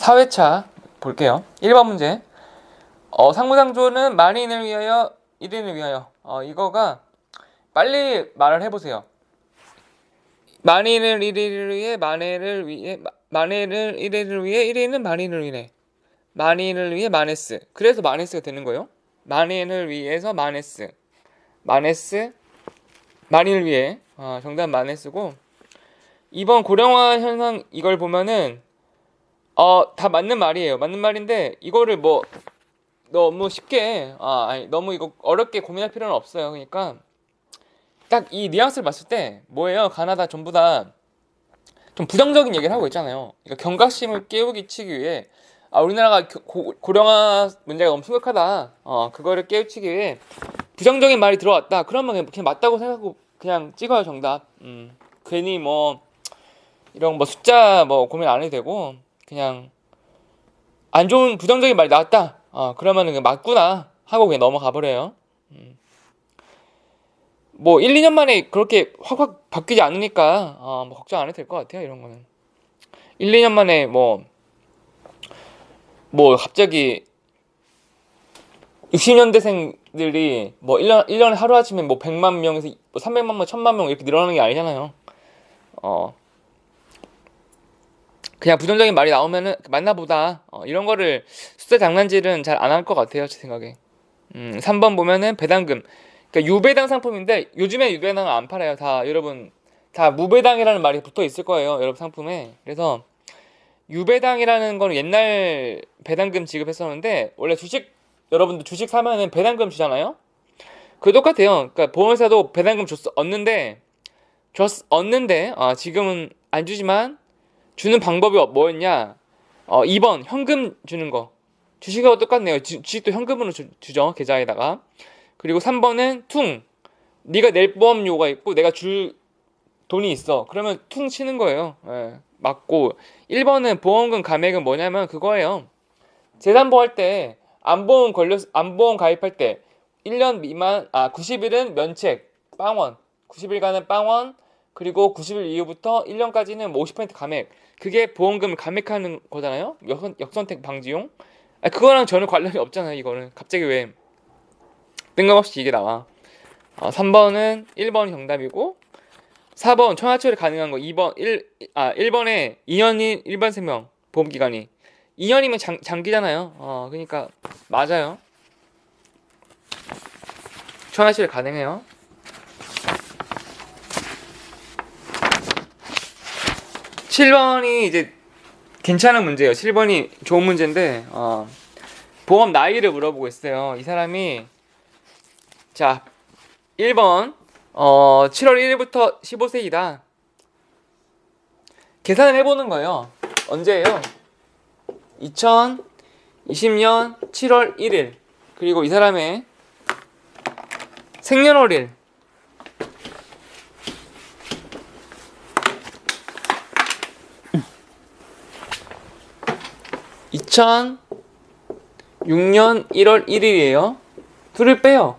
4회차 볼게요. 1번 문제. 상부상조는 만인을 위하여 1인을 위하여. 이거가 빨리 말을 해보세요. 만인을 1인을 위해 만해를 위해 만해를 1인을 위해 1인은 만인을 위해 만인을 위해 마네스. 그래서 마네스가 되는 거예요. 만인을 위해서 마네스. 마네스 만인을 위해. 정답 마네스고. 2번 고령화 현상 이걸 보면은 다 맞는 말이에요. 맞는 말인데 이거를 뭐 너무 쉽게 너무 이거 어렵게 고민할 필요는 없어요. 그러니까 딱 이 뉘앙스를 봤을 때 뭐예요? 가나다 전부 다 좀 부정적인 얘기를 하고 있잖아요. 그러니까 경각심을 깨우치기 위해 우리나라가 고령화 문제가 너무 심각하다. 그거를 깨우치기 위해 부정적인 말이 들어왔다. 그러면 그냥 맞다고 생각하고 그냥 찍어요. 정답. 괜히 뭐 이런 뭐 숫자 뭐 고민 안 해도 되고 그냥 안 좋은 부정적인 말이 나왔다. 그러면은 그냥 맞구나 하고 그냥 넘어가 버려요. 뭐 1, 2년 만에 그렇게 확 바뀌지 않으니까 뭐 걱정 안 해도 될 것 같아요. 이런 거는 1, 2년 만에 뭐 갑자기 60년대생들이 뭐 1년에 하루아침에 뭐 100만 명에서 뭐 300만 명, 1000만 명 이렇게 늘어나는 게 아니잖아요. 그냥 부정적인 말이 나오면은 맞나보다 이런 거를 숫자 장난질은 잘 안 할 것 같아요. 제 생각에. 3번 보면은 배당금. 그러니까 유배당 상품인데 요즘에 유배당은 안 팔아요. 다 여러분 다 무배당이라는 말이 붙어 있을 거예요. 여러분 상품에. 그래서 유배당이라는 거는 옛날 배당금 지급했었는데 원래 주식 여러분들 주식 사면은 배당금 주잖아요. 그거 똑같아요. 그러니까 보험회사도 배당금 얻는데 지금은 안 주지만 주는 방법이 뭐였냐? 2번 현금 주는 거. 주식하고 똑같네요. 주식도 현금으로 주죠. 계좌에다가. 그리고 3번은 퉁. 네가 낼 보험료가 있고 내가 줄 돈이 있어. 그러면 퉁 치는 거예요. 맞고 1번은 보험금 감액은 뭐냐면 그거예요. 재산보험 할 때 안보험 가입할 때 1년 미만 90일은 면책 빵원 90일간은 빵원 그리고 90일 이후부터 1년까지는 50% 감액. 그게 보험금을 감액하는 거잖아요. 역선택 방지용. 그거랑 전혀 관련이 없잖아요. 이거는 갑자기 왜 뜬금없이 이게 나와. 3번은 1번이 정답이고 4번 청약처리 가능한 거 1번에 2년인 일반 생명 보험기간이 2년이면 장기잖아요. 그러니까 맞아요. 청약처리 가능해요. 7번이 이제 괜찮은 문제예요. 7번이 좋은 문제인데 보험 나이를 물어보고 있어요. 이 사람이 자 1번 7월 1일부터 15세이다. 계산을 해보는 거예요. 언제예요? 2020년 7월 1일. 그리고 이 사람의 생년월일. (2006년 1월 1일이에요) 둘을 빼요.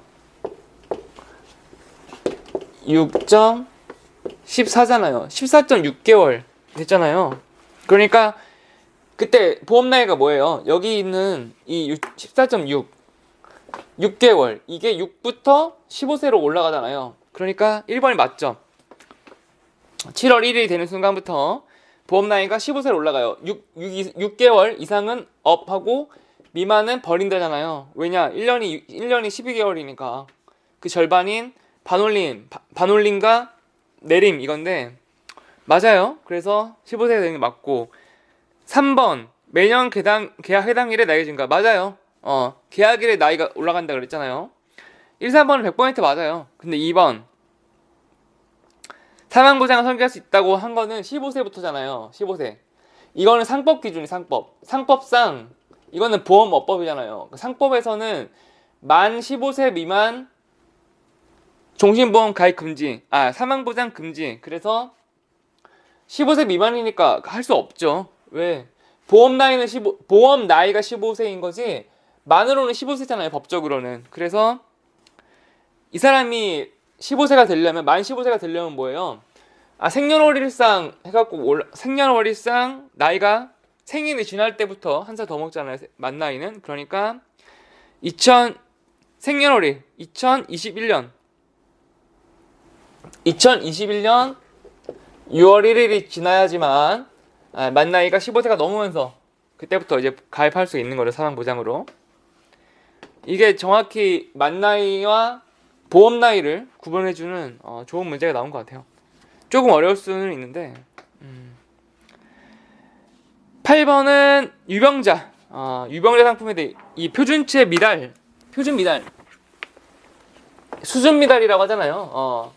6.14잖아요. 14.6개월 됐잖아요. 그러니까 그때 보험 나이가 뭐예요? 여기 있는 이 14.6 6개월 이게 6부터 15세로 올라가잖아요. 그러니까 1번이 맞죠. 7월 1일이 되는 순간부터 보험 나이가 15세로 올라가요. 6개월 이상은 업하고 미만은 버린다잖아요. 왜냐? 1년이 12개월이니까 그 절반인 반올림과 내림 이건데 맞아요. 그래서 15세 되는 게 맞고 3번 매년 계약 해당일에 나이 증가 맞아요. 계약일에 나이가 올라간다 그랬잖아요. 1, 3번은 100% 맞아요. 근데 2번 사망보장을 설계할 수 있다고 한 거는 15세부터잖아요. 15세. 이거는 상법 기준이 상법상 이거는 보험업법이잖아요. 상법에서는 만 15세 미만 종신보험 가입 금지, 사망보장 금지. 그래서 15세 미만이니까 할 수 없죠. 왜? 보험 나이가 15세인 거지 만으로는 15세잖아요. 법적으로는. 그래서 이 사람이 15세가 되려면 만 15세가 되려면 뭐예요? 생년월일상 해갖고 생년월일상 나이가 생일이 지날 때부터 한 살 더 먹잖아요. 만 나이는. 그러니까 생년월일 2021년 6월 1일이 지나야지만 만 나이가 15세가 넘으면서 그때부터 이제 가입할 수 있는 거죠. 사망보장으로. 이게 정확히 만 나이와 보험 나이를 구분해주는 좋은 문제가 나온 것 같아요. 조금 어려울 수는 있는데 8번은 유병자. 유병자 상품에 대해 이 표준체 미달, 표준 미달, 수준 미달이라고 하잖아요.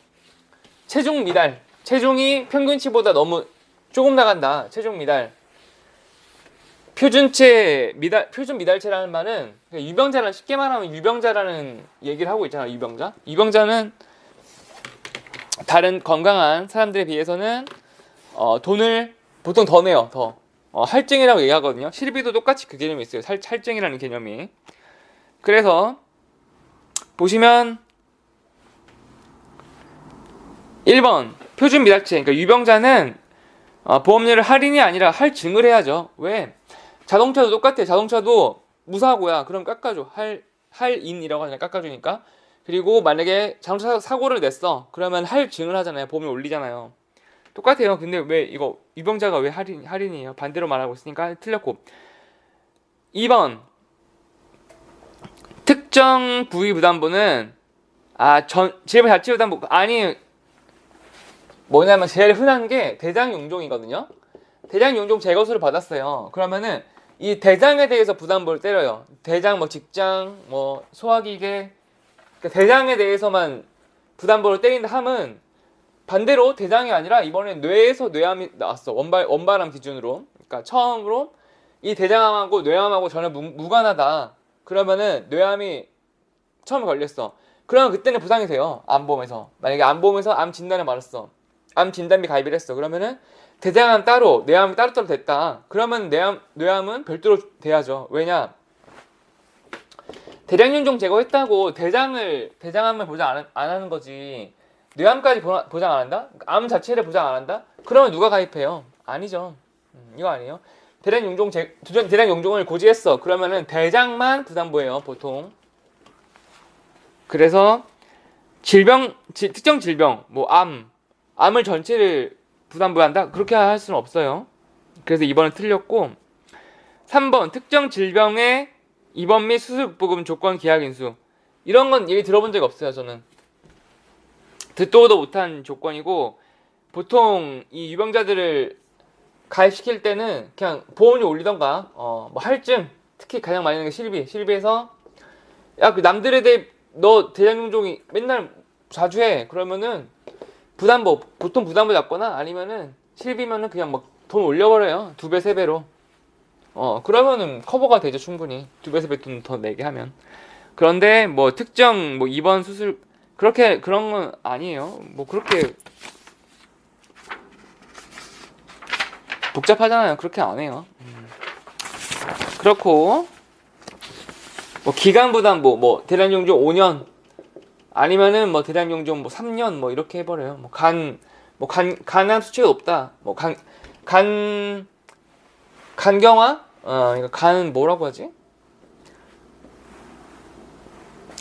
체중 미달, 체중이 평균치보다 너무 조금 나간다. 체중 미달. 표준체 미달, 표준 미달체라는 말은 유병자는 쉽게 말하면 유병자라는 얘기를 하고 있잖아요. 유병자. 유병자는 다른 건강한 사람들에 비해서는 돈을 보통 더 내요. 더. 할증이라고 얘기하거든요. 실비도 똑같이 그 개념이 있어요. 할증이라는 개념이. 그래서 보시면 1번 표준 미달체. 그러니까 유병자는 보험료를 할인이 아니라 할증을 해야죠. 왜? 자동차도 똑같아요. 자동차도 무사고야. 그럼 깎아줘. 할인이라고 하잖아요. 깎아주니까. 그리고 만약에 자동차 사고를 냈어. 그러면 할증을 하잖아요. 보험료 올리잖아요. 똑같아요. 근데 왜 이거 유병자가 왜 할인이에요? 반대로 말하고 있으니까 틀렸고. 2번 특정 부위 부담보는 질병 자치 부담보 아니 뭐냐면 제일 흔한 게 대장 용종이거든요. 대장 용종 재거수를 받았어요. 그러면은 이 대장에 대해서 부담보를 때려요. 대장 뭐 직장 뭐 소화기계 그러니까 대장에 대해서만 부담보를 때린다 함은 반대로 대장이 아니라 이번에 뇌에서 뇌암이 나왔어. 원바람 기준으로. 그러니까 처음으로 이 대장암하고 뇌암하고 전혀 무관하다. 그러면은 뇌암이 처음에 걸렸어. 그러면 그때는 부상이 돼요. 암보험에서. 만약에 암보험에서 암 진단을 받았어. 암 진단비 가입을 했어. 그러면은 대장암 따로, 뇌암이 따로따로 됐다. 그러면 뇌암은 별도로 돼야죠. 왜냐? 대장윤종 제거했다고 대장암을 보장 안 하는 거지. 뇌암까지 보장 안 한다? 암 자체를 보장 안 한다? 그러면 누가 가입해요? 아니죠. 이거 아니에요. 대장용종을 고지했어. 그러면은 대장만 부담보예요, 보통. 그래서 특정 질병, 뭐 암을 전체를 부담부한다? 그렇게 할 수는 없어요. 그래서 2번은 틀렸고 3번 특정 질병의 입원 및 수술 극복금 조건 기약 인수. 이런 건 얘기 들어본 적 없어요. 저는 듣도 보도 못한 조건이고 보통 이 유병자들을 가입시킬 때는 그냥 보험료 올리던가 뭐 할증 특히 가장 많이 하는 게 실비에서 야 그 남들에 대해 너 대장용종이 맨날 자주 해 그러면은 보통 부담보 잡거나 아니면은 실비면은 그냥 막 돈 올려버려요. 2배 3배로 그러면은 커버가 되죠. 충분히 2배 3배 돈 더 내게 하면. 그런데 뭐 특정 뭐 입원 수술 그런 건 아니에요. 뭐 그렇게 복잡하잖아요. 그렇게 안 해요. 그렇고 뭐 기간 부담보 뭐 대장용종 5년 아니면은 뭐 대장용종 뭐 3년 뭐 이렇게 해버려요. 뭐 간암 수치가 높다. 뭐 간경화 이거 간 뭐라고 하지?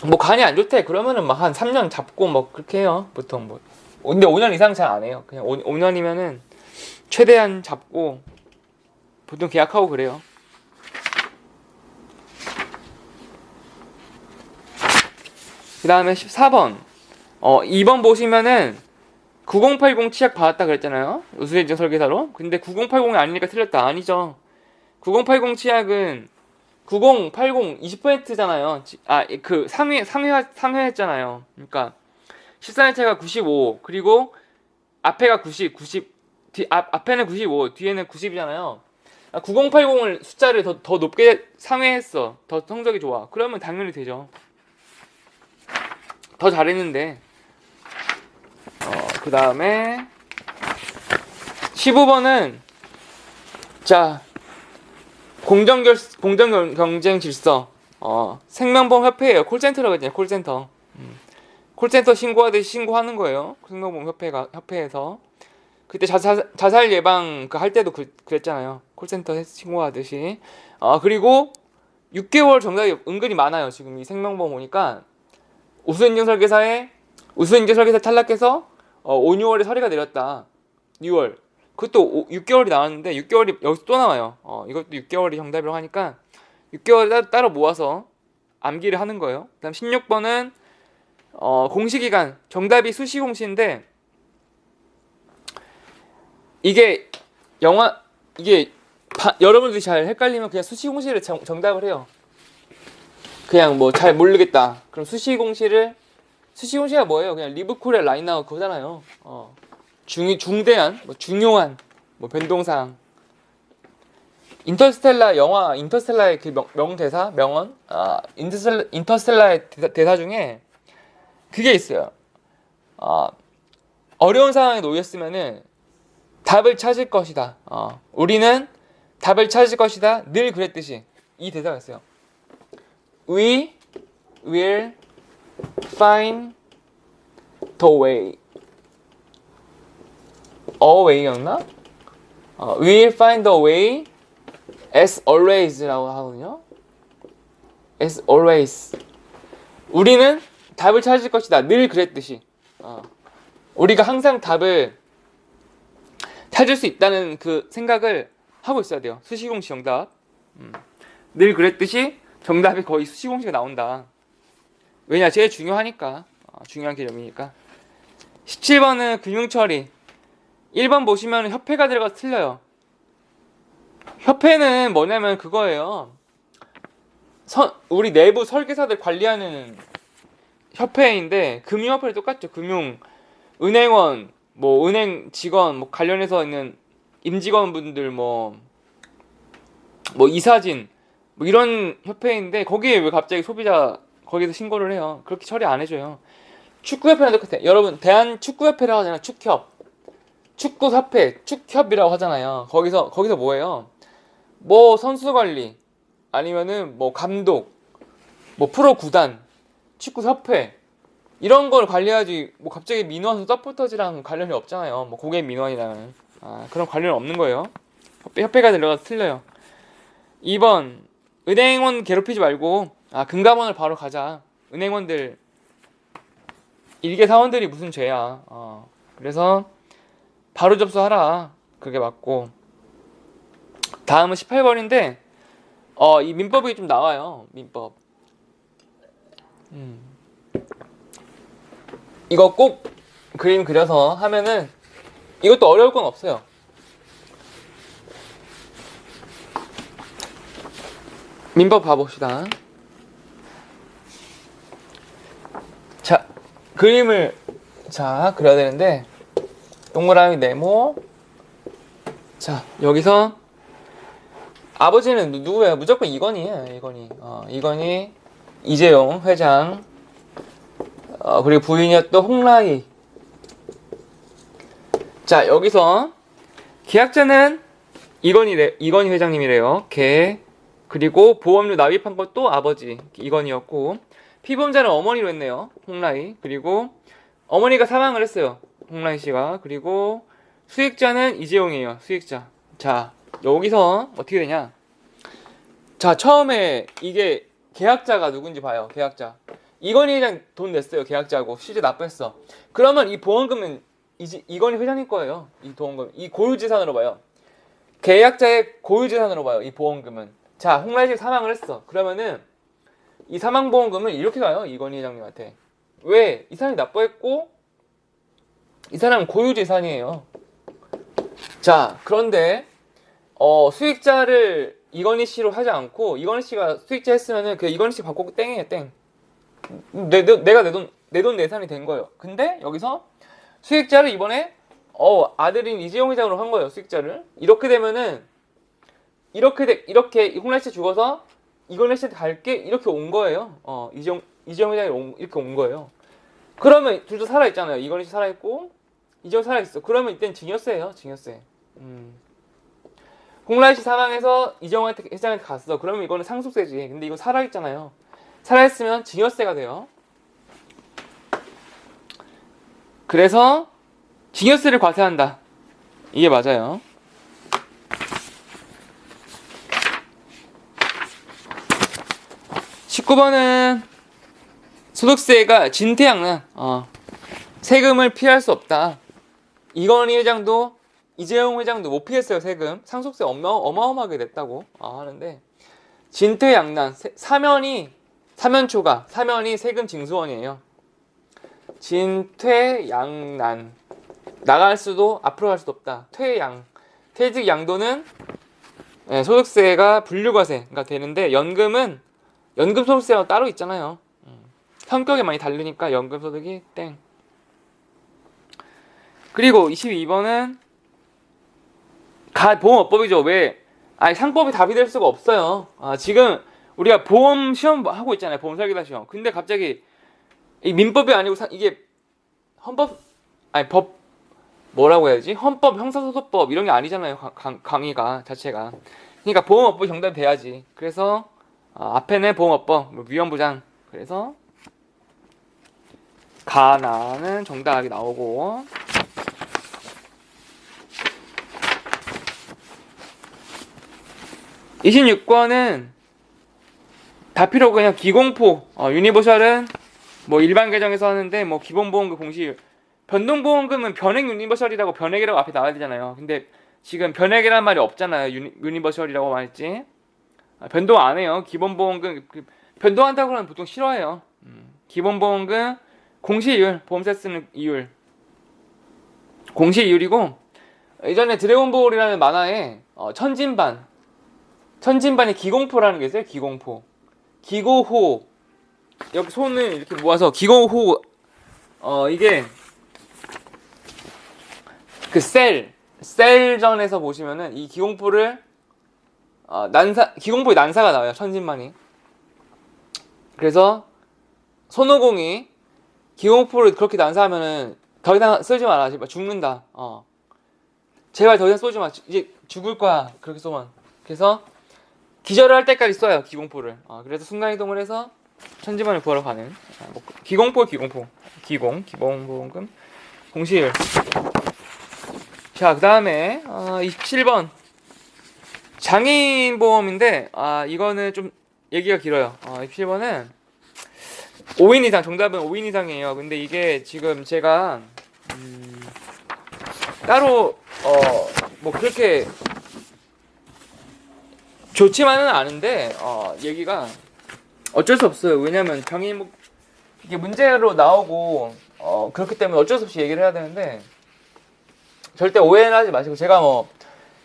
뭐 간이 안 좋대. 그러면은 막 한 3년 잡고 뭐 그렇게 해요. 보통 뭐. 근데 5년 이상 잘 안 해요. 그냥 5년이면은 최대한 잡고 보통 계약하고 그래요. 그 다음에 14번 2번 보시면은 9080 치약 받았다 그랬잖아요. 우수인증 설계사로. 근데 9080이 아니니까 틀렸다. 아니죠. 9080 치약은 9080 20%잖아요. 그 상회했잖아요. 그러니까 14년차가 95 그리고 앞에가 90 앞에는 95 뒤에는 90이잖아요. 9080을 숫자를 더 높게 상회했어. 더 성적이 좋아. 그러면 당연히 되죠. 더 잘했는데. 그 다음에 15번은 자 공정경쟁 질서 생명보험 협회예요. 콜센터라고 했잖아요. 콜센터. 콜센터 신고하듯이 신고하는 거예요. 생명보험 협회에서 그때 자살 예방 할 때도 그랬잖아요. 콜센터 신고하듯이. 그리고 6개월 정답이 은근히 많아요. 지금 이 생명보험 보니까 우수엔진 설계사 탈락해서 5, 6월에 서리가 내렸다. 6월. 그것도 6개월이 나왔는데 6개월이 여기서 또 나와요. 이것도 6개월이 정답이라고 하니까 6개월 따로 모아서 암기를 하는 거예요. 그다음 16번은 공시기간. 정답이 수시공시인데 이게 여러분들이 잘 헷갈리면 그냥 수시공시를 정답을 해요. 그냥 뭐 잘 모르겠다. 그럼 수시공시가 뭐예요? 그냥 리브콜의 라인아웃 그거잖아요. 중대한, 중요한, 변동사항. 인터스텔라의 그 명언? 인터스텔라의 대사 중에 그게 있어요. 어려운 상황에 놓였으면은 답을 찾을 것이다. 우리는 답을 찾을 것이다. 늘 그랬듯이. 이 대사가 있어요. We will find the way. A way였나? We will find the way as always라고 하거든요. As always. 우리는 답을 찾을 것이다. 늘 그랬듯이. 우리가 항상 답을 찾을 수 있다는 그 생각을 하고 있어야 돼요. 수시공시 정답. 늘 그랬듯이 정답이 거의 수시공시가 나온다. 왜냐? 제일 중요하니까. 중요한 개념이니까. 17번은 금융처리. 1번 보시면 협회가 들어가서 틀려요. 협회는 뭐냐면 그거예요. 우리 내부 설계사들 관리하는 협회인데 금융협회랑 똑같죠. 은행원, 은행 직원, 관련해서 있는 임직원분들, 이사진, 이런 협회인데 거기에 왜 갑자기 소비자 거기서 신고를 해요? 그렇게 처리 안 해줘요. 축구협회랑 똑같아요. 여러분 대한축구협회라고 하잖아요. 축협, 축구협회, 축협이라고 하잖아요. 거기서 뭐예요? 선수관리 아니면은 감독, 프로 구단, 축구협회 이런 걸 관리하지. 갑자기 민원 서포터즈랑 관련이 없잖아요. 고객 민원이랑 그런 관련 없는 거예요. 협회가 들어가서 틀려요. 2번 은행원 괴롭히지 말고 금감원을 바로 가자. 은행원들 일개 사원들이 무슨 죄야. 그래서 바로 접수하라. 그게 맞고. 다음은 18번인데 이 민법이 좀 나와요. 민법. 이거 꼭 그림 그려서 하면은 이것도 어려울 건 없어요. 민법 봐봅시다. 자, 그림을 그려야 되는데 동그라미 네모. 자, 여기서 아버지는 누구예요? 무조건 이건희예요. 이건희 이재용 회장. 그리고 부인이었던 홍라희. 자, 여기서 계약자는 이건희 회장님이래요. 그리고 보험료 납입한 것도 아버지 이건희였고, 피보험자는 어머니로 했네요. 홍라희. 그리고 어머니가 사망을 했어요. 홍라희 씨가. 그리고 수익자는 이재용이에요. 수익자. 자, 여기서 어떻게 되냐? 자, 처음에 이게 계약자가 누군지 봐요. 계약자. 이건희 회장 돈 냈어요. 계약자하고 실제 납부했어. 그러면 이 보험금은 이건희 회장님 거예요. 이 보험금. 이 고유지산으로 봐요. 계약자의 고유지산으로 봐요. 이 보험금은. 자, 홍라희 씨 사망을 했어. 그러면은 이 사망보험금은 이렇게 가요. 이건희 회장님한테. 왜? 이 사람이 납부했고 이 사람은 고유지산이에요. 자, 그런데 수익자를 이건희 씨로 하지 않고 이건희 씨가 수익자 했으면은 그 이건희 씨 받고 땡이에요. 땡. 내가 내 돈 내산이 된 거예요. 근데 여기서 수익자를 이번에 아들인 이재용 회장으로 한 거예요. 수익자를. 이렇게 되면은 이렇게 홍라희 씨 죽어서 이건희 씨한테 갈게 이렇게 온 거예요. 이재용 회장이 이렇게 온 거예요. 그러면 둘 다 살아 있잖아요. 이건희 씨 살아 있고 이재용 살아 있어. 그러면 이때는 증여세예요. 증여세. 홍라희 씨 사망해서 이재용 회장한테 갔어. 그러면 이거는 상속세지. 근데 이거 살아 있잖아요. 살아 있으면 증여세가 돼요. 그래서 증여세를 과세한다. 이게 맞아요. 19번은 소득세가 진퇴양난, 세금을 피할 수 없다. 이건희 회장도 이재용 회장도 못 피했어요. 세금 상속세 어마어마하게 냈다고 하는데, 진퇴양난, 사면이 세금 징수원이에요. 진퇴양난, 나갈 수도 앞으로 갈 수도 없다. 퇴직 양도는 소득세가 분류과세가 되는데, 연금 소득세가 따로 있잖아요. 성격이 많이 다르니까 연금 소득이 땡. 그리고 22번은 보험업법이죠. 상법이 답이 될 수가 없어요. 지금 우리가 보험 시험 하고 있잖아요. 보험 설계사 시험. 근데 갑자기 이 민법이 아니고 이게 뭐라고 해야지? 헌법, 형사소송법 이런 게 아니잖아요. 강의가 자체가. 그러니까 보험업법 정답이 돼야지. 그래서 앞에는 보험업법, 위험보장. 그래서 가나는 정답이 나오고, 26번은 다 필요 없고 그냥 기공포. 유니버셜은 뭐 일반 계정에서 하는데, 뭐 기본보험금 공시, 변동보험금은 변액 유니버셜이라고 변액이라고 앞에 나와야 되잖아요. 근데 지금 변액이란 말이 없잖아요. 유니버셜이라고 말했지. 변동 안 해요. 기본보험금 변동한다고 하면 보통 싫어해요. 기본보험금 공시이율, 보험세 쓰는 이율 공시이율이고, 예전에 드래곤볼이라는 만화에 천진반이 기공포라는 게 있어요. 기고호, 여기 손을 이렇게 모아서 기고호. 이게 그 셀전에서 보시면은 이 기공포를 기공포의 난사가 나와요. 천진반이. 그래서 손오공이 기공포를 그렇게 난사하면은 더 이상 쓰지 마라. 제발 죽는다. 제발 더 이상 쏘지 마. 이제 죽을 거야. 그렇게 쏘면. 그래서 기절을 할 때까지 써요. 기공포를. 그래서 순간이동을 해서 천지만을 구하러 가는. 기공포. 기본보험금 공시율. 자, 그 다음에 27번 장애인 보험인데, 이거는 좀 얘기가 길어요. 27번은 5인 이상, 정답은 5인 이상이에요. 근데 이게 지금 제가 따로 뭐 그렇게 좋지만은 않은데, 얘기가 어쩔 수 없어요. 왜냐면 장애인 이게 문제로 나오고 그렇기 때문에 어쩔 수 없이 얘기를 해야 되는데, 절대 오해는 하지 마시고, 제가 뭐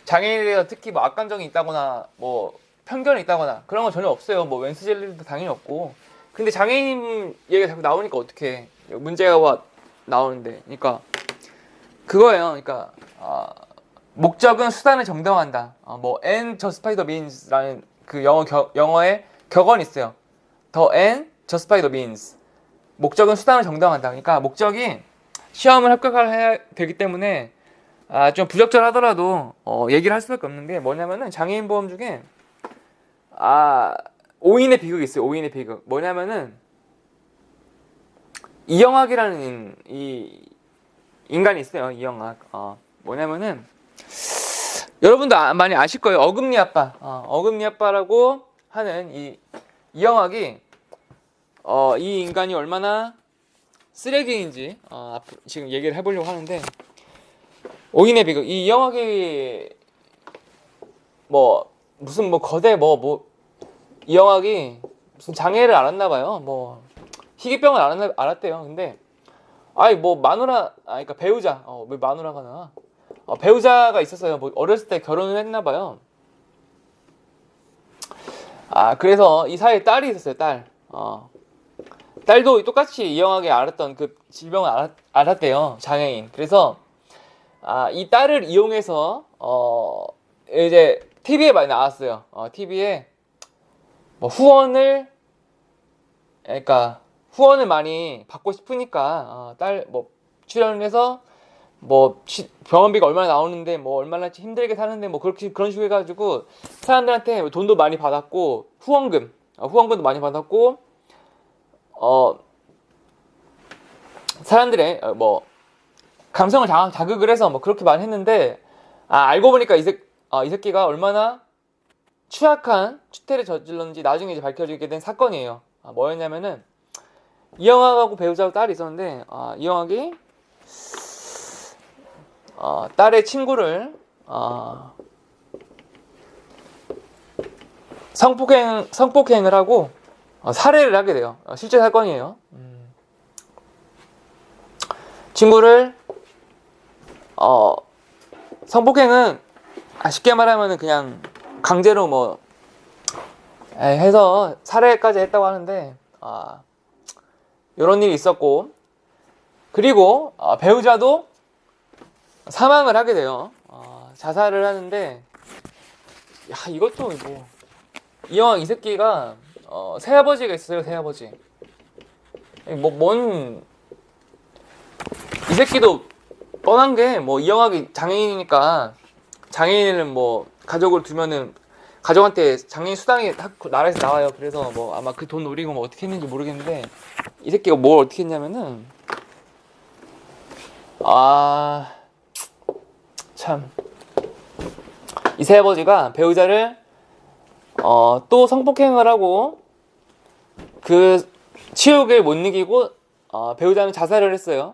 장애인에 대해서 특히 뭐 악감정이 있다거나 뭐 편견이 있다거나 그런 건 전혀 없어요. 뭐 웬스젤리도 당연히 없고. 근데 장애인 얘기가 자꾸 나오니까 어떡해. 문제가 나오는데. 그러니까 그거예요. 그러니까 목적은 수단을 정당화한다. 뭐 end justify the means라는 그 영어에 격언이 있어요. The end justify the means. 목적은 수단을 정당화한다. 그러니까 목적이 시험을 합격해야 되기 때문에 좀 부적절하더라도 얘기를 할 수밖에 없는 게 뭐냐면은, 장애인 보험 중에 5인의 비극이 있어요. 5인의 비극. 뭐냐면은 이영학이라는 이 인간이 있어요. 이영학. 뭐냐면은 여러분도 많이 아실 거예요. 어금니 아빠라고 하는 이영학이 이 인간이 얼마나 쓰레기인지 지금 얘기를 해보려고 하는데, 5인의 비극. 이 이영학이 무슨 거대 이영학이 무슨 장애를 앓았나 봐요. 뭐 희귀병을 앓았대요. 근데 그러니까 배우자. 왜 마누라가 나와? 배우자가 있었어요. 뭐 어렸을 때 결혼을 했나 봐요. 그래서 이 사이에 딸이 있었어요. 딸도 똑같이 이영학이 앓았던 그 질병을 앓았대요. 장애인. 그래서 이 딸을 이용해서 이제 TV에 많이 나왔어요. TV에 뭐 후원을 많이 받고 싶으니까 딸 출연을 해서 병원비가 얼마나 나오는데 얼마나 힘들게 사는데 그런 식으로 해가지고 사람들한테 돈도 많이 받았고, 후원금도 많이 받았고, 사람들의 감성을 자극을 해서 그렇게 많이 했는데, 알고 보니까 이 새끼가 얼마나 추악한 추태를 저질렀는지 나중에 이제 밝혀지게 된 사건이에요. 뭐였냐면은 이영학하고 배우자하고 딸이 있었는데 이영학이 딸의 친구를 성폭행을 하고 살해를 하게 돼요. 실제 사건이에요. 친구를 성폭행은 쉽게 말하면 그냥 강제로 뭐 해서 살해까지 했다고 하는데 이런 일이 있었고, 그리고 배우자도 사망을 하게 돼요. 자살을 하는데, 야, 이것도 뭐 이영학 이 새끼가 새아버지가 있어요. 새아버지. 이 새끼도 뻔한 게 뭐 이영학이 장애인이니까 장애인을 뭐 가족을 두면은 가족한테 장애인 수당이 나라에서 나와요. 그래서 뭐 아마 그 돈 노리고 뭐 어떻게 했는지 모르겠는데 이 새끼가 뭘 어떻게 했냐면은 참 이 새아버지가 배우자를 또 성폭행을 하고 그 치욕을 못 이기고 배우자는 자살을 했어요.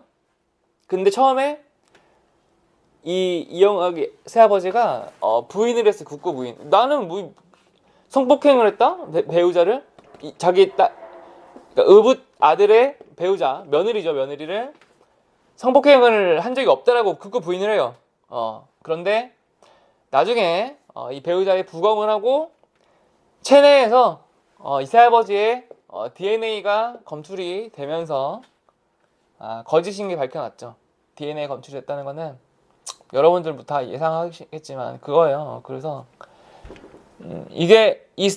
근데 처음에 이영학의 새아버지가 부인을 했어요. 국고 부인. 나는 뭐 성폭행을 했다? 배우자를? 자기 그러니까 의붓 아들의 배우자, 며느리죠. 며느리를 성폭행을 한 적이 없다라고 국고 부인을 해요. 그런데 나중에 이 배우자의 부검을 하고 체내에서 이 새아버지의 DNA가 검출이 되면서 거짓인 게 밝혀났죠. DNA 검출이 됐다는 거는 여러분들 다 예상하겠지만 그거예요. 그래서 이게 이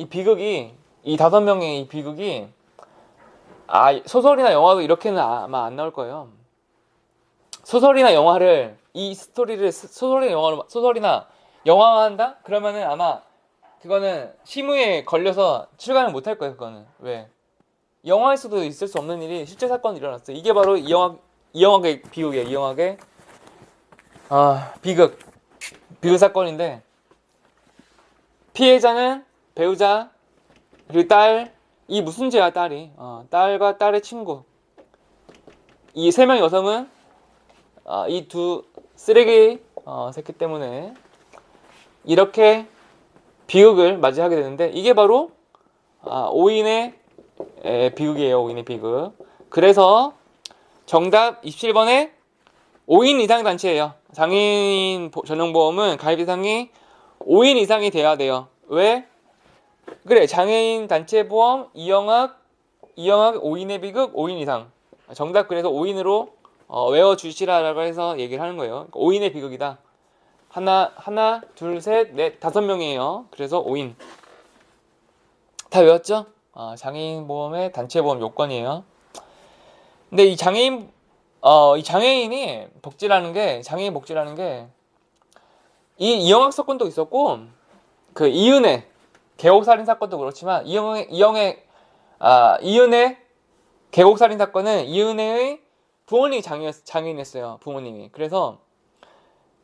비극이 이 5명의 이 비극이 소설이나 영화도 이렇게는 아마 안 나올 거예요. 소설이나 영화를 이 스토리를 소설이나 영화화한다? 그러면은 아마 그거는 심의에 걸려서 출간을 못 할 거예요. 그거는 왜? 영화에서도 있을 수 없는 일이 실제 사건이 일어났어요. 이게 바로 이영학의 비극이에요. 이영학의 비극 사건인데 피해자는 배우자 그리고 딸. 이 무슨 죄야 딸이? 딸과 딸의 친구. 이 3명의 여성은 이 두 쓰레기 새끼 때문에 이렇게 비극을 맞이하게 되는데 이게 바로 5인의 비극이에요. 5인의 비극. 그래서 정답 27번에 5인 이상 단체예요. 장애인 전용보험은 가입 대상이 5인 이상이 돼야 돼요. 왜? 그래, 장애인 단체 보험 이영학 5인의 비극 5인 이상. 정답 그래서 5인으로 외워주시라라고 해서 얘기를 하는 거예요. 5인의 비극이다. 하나, 둘, 셋, 넷, 5명이에요. 그래서 5인. 다 외웠죠? 장애인 보험의 단체 보험 요건이에요. 근데 이 장애인이 장애인 복지라는 게 이 이영학 사건도 있었고 그 이은혜 계곡살인 사건도 그렇지만 이은혜 계곡살인 사건은 이은혜의 부모님이 장애인이었어요. 부모님이. 그래서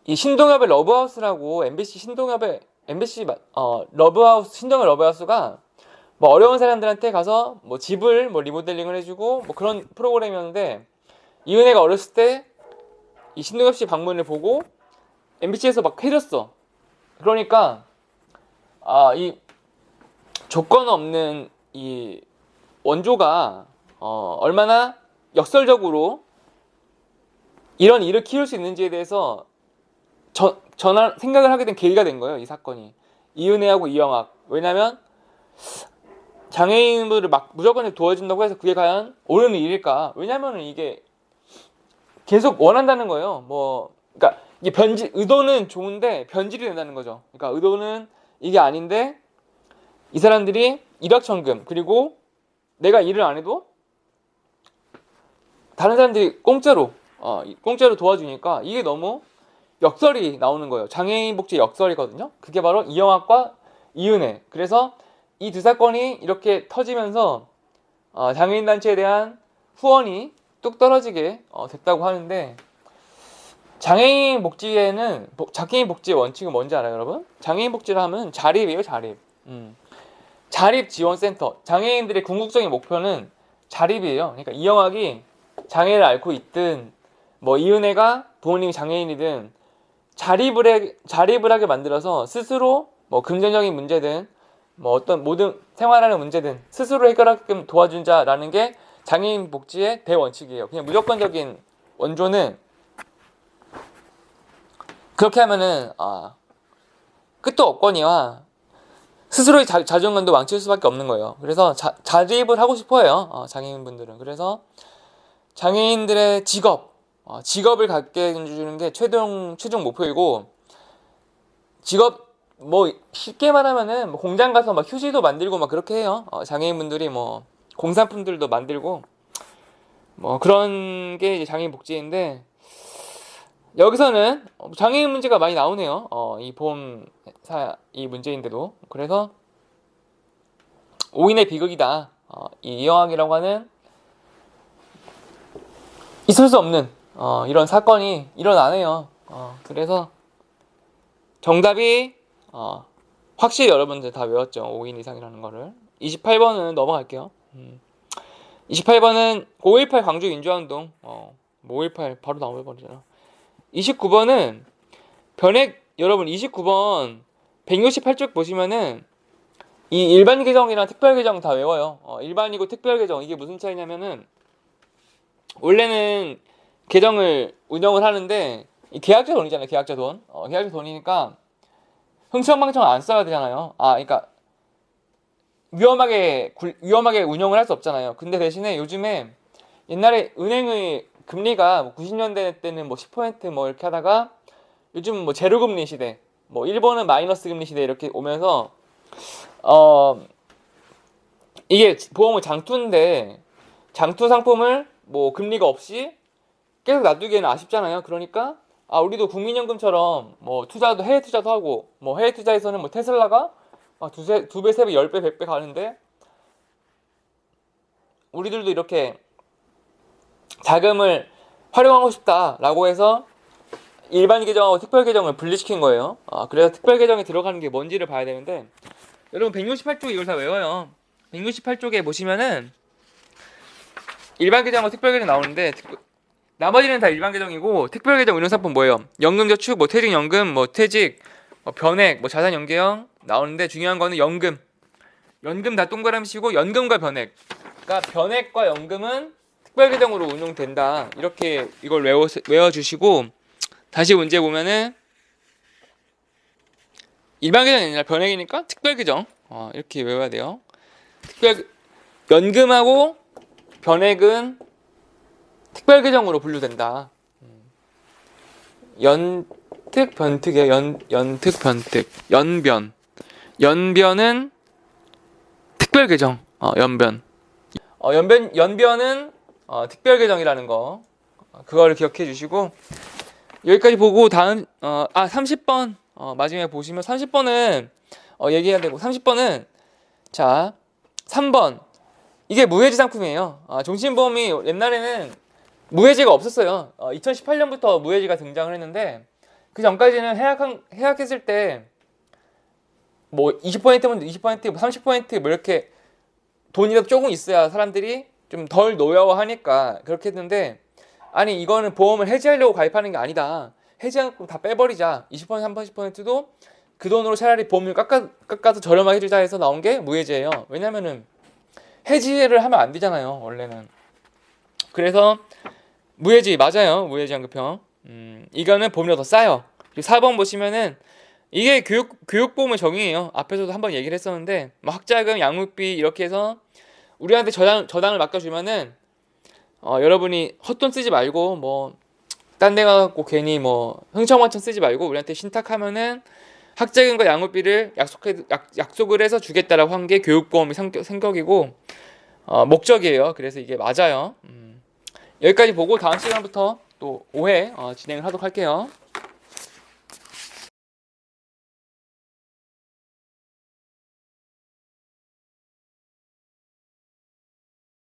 이 신동엽의 러브하우스라고 MBC 러브하우스 신동엽 러브하우스가 뭐 어려운 사람들한테 가서 뭐 집을 뭐 리모델링을 해주고 뭐 그런 프로그램이었는데 이은혜가 어렸을 때 이 신동엽 씨 방문을 보고 MBC에서 막 해줬어. 그러니까 이 조건 없는 이 원조가 얼마나 역설적으로 이런 일을 키울 수 있는지에 대해서 생각을 하게 된 계기가 된 거예요. 이 사건이 이은혜하고 이영학. 왜냐면 장애인분들을 막 무조건 도와준다고 해서 그게 과연 옳은 일일까? 왜냐면은 이게 계속 원한다는 거예요. 그러니까 이게 의도는 좋은데 변질이 된다는 거죠. 그러니까 의도는 이게 아닌데 이 사람들이 일확천금 그리고 내가 일을 안 해도 다른 사람들이 공짜로 도와주니까 이게 너무 역설이 나오는 거예요. 장애인 복지 역설이거든요. 그게 바로 이영학과 이은혜. 그래서 이 두 사건이 이렇게 터지면서 장애인 단체에 대한 후원이 뚝 떨어지게 됐다고 하는데 장애인 복지에는 장애인 복지의 원칙은 뭔지 알아요, 여러분? 장애인 복지를 하면 자립이에요, 자립. 자립지원센터. 장애인들의 궁극적인 목표는 자립이에요. 그러니까 이영학이 장애를 앓고 있든 뭐 이은혜가 부모님이 장애인이든 자립을 하게 만들어서 스스로 뭐 금전적인 문제든 뭐 어떤 모든 생활하는 문제든 스스로 해결하게끔 도와준다라는 게 장애인 복지의 대원칙이에요. 그냥 무조건적인 원조는 그렇게 하면은 끝도 없거니와 스스로의 자존감도 망칠 수밖에 없는 거예요. 그래서 자립을 하고 싶어해요. 장애인분들은. 그래서 장애인들의 직업을 갖게 해주는 게 최종 목표이고, 직업 뭐 쉽게 말하면은 뭐 공장 가서 막 휴지도 만들고 막 그렇게 해요. 장애인분들이 뭐 공산품들도 만들고 뭐 그런 게 이제 장애인 복지인데, 여기서는 장애인 문제가 많이 나오네요. 이 보험사 이 문제인데도. 그래서 5인의 비극이다. 이 이영학이라고 하는 있을 수 없는 이런 사건이 일어나네요. 그래서 정답이 확실히 여러분들 다 외웠죠. 5인 이상이라는 거를. 28번은 넘어갈게요. 28번은 5.18 광주 민주화운동. 5.18 바로 나와버리잖아. 29번은 여러분 29번 168쪽 보시면은 이 일반 계정이랑 특별 계정 다 외워요. 일반이고 특별 계정, 이게 무슨 차이냐면은 원래는 계정을 운영을 하는데 이 계약자 돈이잖아요. 계약자 돈. 계약자 돈이니까 흥청망청 안 써야 되잖아요. 그러니까 위험하게 운영을 할 수 없잖아요. 근데 대신에 요즘에 옛날에 은행의 금리가 90년대 때는 뭐 10% 뭐 이렇게 하다가 요즘 뭐 제로 금리 시대, 뭐 일본은 마이너스 금리 시대 이렇게 오면서 이게 보험은 장투인데 장투 상품을 뭐 금리가 없이 계속 놔두기에는 아쉽잖아요. 그러니까 우리도 국민연금처럼 뭐 투자도 해외 투자도 하고, 뭐 해외 투자에서는 뭐 테슬라가 두 배, 세 배, 10배, 100배 가는데 우리들도 이렇게 자금을 활용하고 싶다라고 해서 일반 계정하고 특별 계정을 분리시킨 거예요. 그래서 특별 계정에 들어가는 게 뭔지를 봐야 되는데, 여러분 168쪽 이걸 다 외워요. 168쪽에 보시면은 일반 계정하고 특별 계정 나오는데 나머지는 다 일반 계정이고, 특별 계정 운용상품 뭐예요? 연금저축, 뭐 퇴직연금, 뭐 퇴직, 뭐 변액, 뭐 자산연계형 나오는데, 중요한 거는 연금 다 동그라미 치고 연금과 변액. 그러니까 변액과 연금은 특별 계정으로 운용된다. 이렇게 이걸 외워주시고, 다시 문제 보면은 일반 계정이 아니라 변액이니까 특별 계정 이렇게 외워야 돼요. 연금하고 변액은 특별 계정으로 분류된다. 연특 변특이에요. 연특 변특. 연변은 특별 계정. 연변은 특별 계정이라는 거, 그거를 기억해 주시고, 여기까지 보고 다음 30번 마지막에 보시면 30번은 얘기해야 되고, 30번은 자 3번 이게 무해지 상품이에요. 종신보험이 옛날에는 무해지가 없었어요. 2018년부터 무해지가 등장을 했는데, 그 전까지는 해약했을 때 뭐 20%면 20%, 30% 뭐 이렇게 돈이라도 조금 있어야 사람들이 좀 덜 노여워하니까 그렇게 했는데, 아니 이거는 보험을 해지하려고 가입하는 게 아니다. 해지하고 다 빼버리자. 20%, 30%도 그 돈으로 차라리 보험료 깎아서 저렴하게 해주자 해서 나온 게 무해지예요. 왜냐면은 해지를 하면 안 되잖아요, 원래는. 그래서 무해지 맞아요. 무해지 환급형. 이거는 보험료가 더 싸요. 그리고 4번 보시면은 이게 교육보험의 적용이에요. 앞에서도 한번 얘기를 했었는데, 뭐 학자금, 양육비 이렇게 해서 우리한테 저당을 맡겨주면은 여러분이 헛돈 쓰지 말고 뭐 딴 데 가갖고 괜히 뭐 흥청망청 쓰지 말고 우리한테 신탁하면은 학자금과 양육비를 약속을 해서 주겠다라고 한 게 교육보험의 성격이고 목적이에요. 그래서 이게 맞아요. 여기까지 보고 다음 시간부터 또 5회 진행을 하도록 할게요.